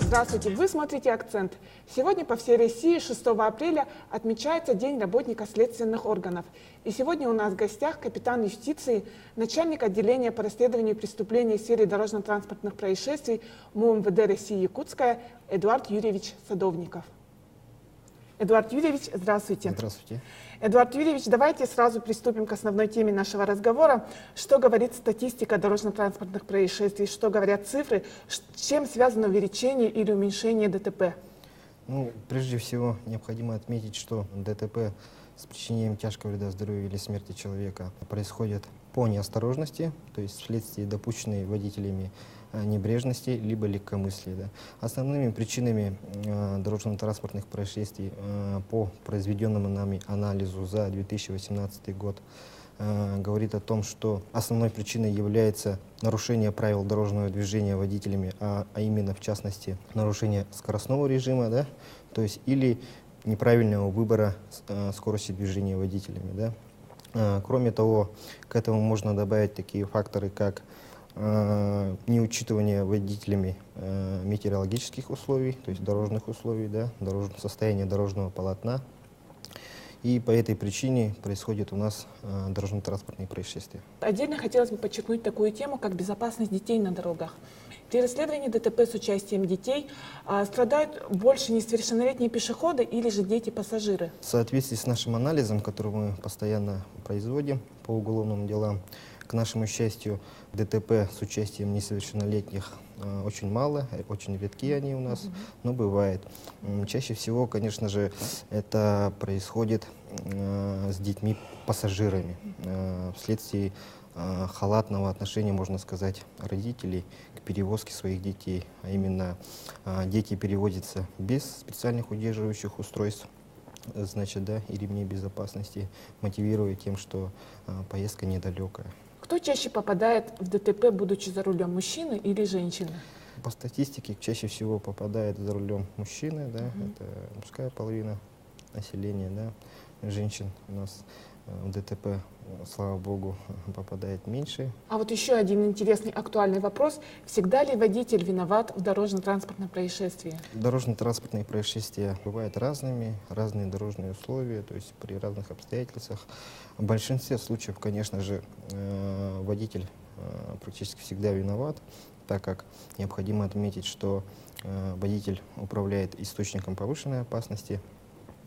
Здравствуйте, вы смотрите «Акцент». Сегодня по всей России 6 апреля отмечается День работника следственных органов. И сегодня у нас в гостях капитан юстиции, начальник отделения по расследованию преступлений в сфере дорожно-транспортных происшествий МУМВД России Якутская Эдуард Юрьевич Садовников. Эдуард Юрьевич, здравствуйте. Здравствуйте. Эдуард Юрьевич, давайте сразу приступим к основной теме нашего разговора. Что говорит статистика дорожно-транспортных происшествий, что говорят цифры, с чем связано увеличение или уменьшение ДТП? Ну, прежде всего, необходимо отметить, что ДТП с причинением тяжкого вреда здоровью или смерти человека происходит по неосторожности, то есть вследствие допущенной водителями небрежности либо легкомыслия. Да. Основными причинами дорожно-транспортных происшествий по произведенному нами анализу за 2018 год говорит о том, что основной причиной является нарушение правил дорожного движения водителями, а именно в частности нарушение скоростного режима, да, то есть или неправильного выбора скорости движения водителями. Да. Кроме того, к этому можно добавить такие факторы, как неучитывание водителями метеорологических условий, то есть дорожных условий, да, состояние дорожного полотна. И по этой причине происходят у нас дорожно-транспортные происшествия. Отдельно хотелось бы подчеркнуть такую тему, как безопасность детей на дорогах. При расследовании ДТП с участием детей страдают больше несовершеннолетние пешеходы или же дети-пассажиры? В соответствии с нашим анализом, который мы постоянно производим по уголовным делам, к нашему счастью, ДТП с участием несовершеннолетних очень мало, очень редкие они у нас, но бывает. Чаще всего, конечно же, это происходит с детьми-пассажирами вследствие халатного отношения, можно сказать, родителей к перевозке своих детей. А именно, дети переводятся без специальных удерживающих устройств, значит, да, и ремней безопасности, мотивируя тем, что поездка недалекая. Кто чаще попадает в ДТП, будучи за рулем, мужчины или женщины? По статистике чаще всего попадает за рулем мужчины, да, это мужская половина населения, да, женщин у нас в ДТП, слава богу, попадает меньше. А вот еще один интересный актуальный вопрос. Всегда ли водитель виноват в дорожно-транспортном происшествии? Дорожно-транспортные происшествия бывают разными, разные дорожные условия, то есть при разных обстоятельствах. В большинстве случаев, конечно же, водитель практически всегда виноват, так как необходимо отметить, что водитель управляет источником повышенной опасности,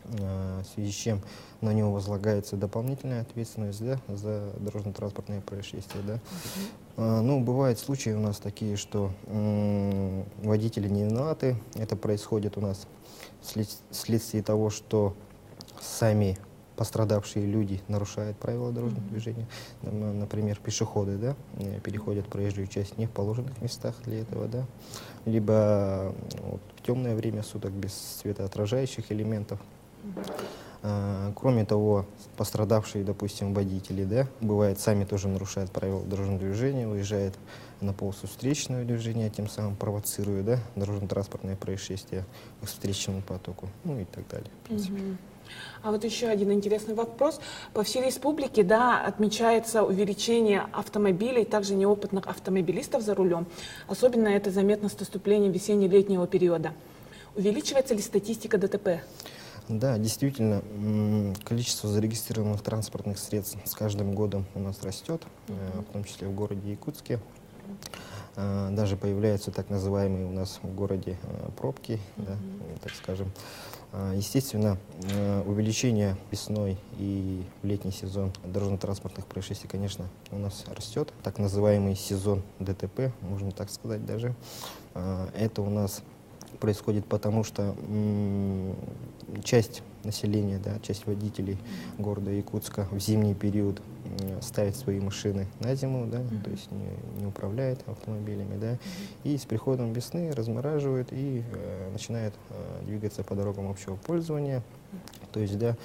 в связи с чем на него возлагается дополнительная ответственность, да, за дорожно-транспортные происшествия. Да. Ну, бывают случаи у нас такие, что водители не виноваты. Это происходит у нас вследствие того, что сами пострадавшие люди нарушают правила дорожного движения. Например, пешеходы, да, переходят проезжую часть не в положенных местах для этого, да, либо вот, в темное время суток без светоотражающих элементов. Кроме того, пострадавшие, допустим, водители, да, бывает, сами тоже нарушают правила дорожного движения, уезжают на полосу встречного движения, тем самым провоцируя, да, дорожно-транспортное происшествие к встречному потоку, ну и так далее. А вот еще один интересный вопрос. По всей республике, да, отмечается увеличение автомобилей, также неопытных автомобилистов за рулем. Особенно это заметно с наступлением весенне-летнего периода. Увеличивается ли статистика ДТП? Да, действительно, количество зарегистрированных транспортных средств с каждым годом у нас растет, в том числе в городе Якутске. Даже появляются так называемые у нас в городе пробки, да, так скажем. Естественно, увеличение весной и в летний сезон дорожно-транспортных происшествий, конечно, у нас растет. Так называемый сезон ДТП, можно так сказать даже. Это у нас происходит потому, что часть населения, да, часть водителей города Якутска в зимний период ставит свои машины на зиму, да, то есть не управляет автомобилями, да, и с приходом весны размораживают и начинают двигаться по дорогам общего пользования, то есть, да.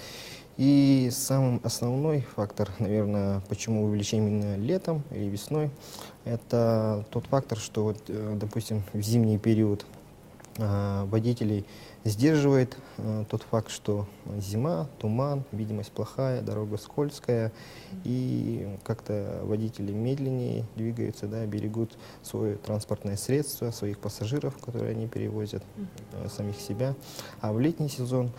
И самый основной фактор, наверное, почему увеличение именно летом или весной, это тот фактор, что, вот, допустим, в зимний период водителей сдерживает тот факт, что зима, туман, видимость плохая, дорога скользкая, и как-то водители медленнее двигаются, да, берегут свое транспортное средство, своих пассажиров, которые они перевозят, самих себя. А в летний сезон,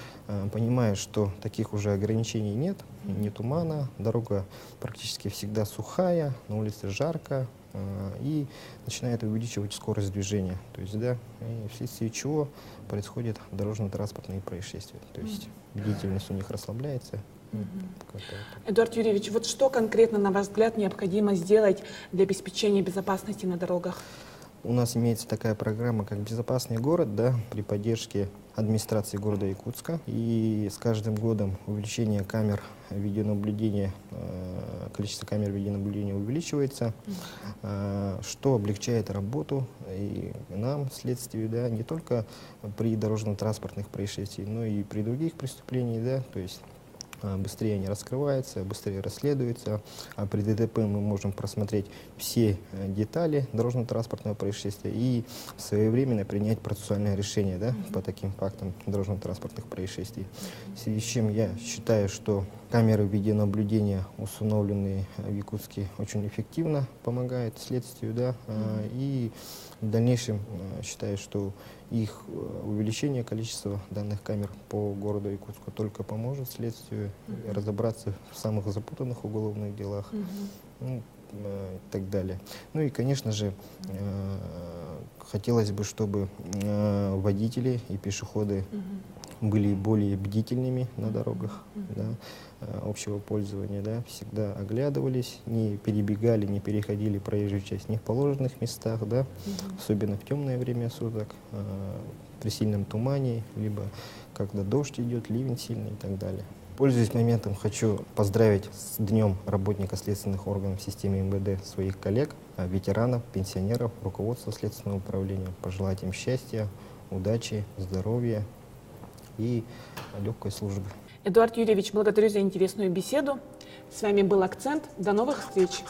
понимая, что таких уже ограничений нет, ни тумана, дорога практически всегда сухая, на улице жарко, и начинает увеличивать скорость движения. То есть, да, и вследствие чего происходят дорожно-транспортные происшествия. То есть бдительность у них расслабляется. Эдуард Юрьевич, вот что конкретно, на ваш взгляд, необходимо сделать для обеспечения безопасности на дорогах? У нас имеется такая программа, как «Безопасный город», да, при поддержке администрации города Якутска. И с каждым годом увеличение камер видеонаблюдения, количество камер видеонаблюдения увеличивается, что облегчает работу и нам, следствию, да, не только при дорожно-транспортных происшествиях, но и при других преступлениях, да, то есть быстрее они раскрываются, быстрее расследуются. А при ДТП мы можем просмотреть все детали дорожно-транспортного происшествия и своевременно принять процессуальное решение, да, по таким фактам дорожно-транспортных происшествий. В связи с чем я считаю, что камеры видеонаблюдения, установленные в Якутске, очень эффективно помогают следствию, да, и в дальнейшем считаю, что их увеличение количества данных камер по городу Якутску только поможет следствию разобраться в самых запутанных уголовных делах, ну, и так далее. Ну и, конечно же, хотелось бы, чтобы водители и пешеходы были более бдительными на дорогах, да, общего пользования, да, всегда оглядывались, не перебегали, не переходили проезжую часть не в положенных местах, да, особенно в темное время суток, при сильном тумане, либо когда дождь идет, ливень сильный и так далее. Пользуясь моментом, хочу поздравить с Днем работника следственных органов в системе МВД своих коллег, ветеранов, пенсионеров, руководства Следственного управления, пожелать им счастья, удачи, здоровья и легкой службы. Эдуард Юрьевич, благодарю за интересную беседу. С вами был «Акцент». До новых встреч!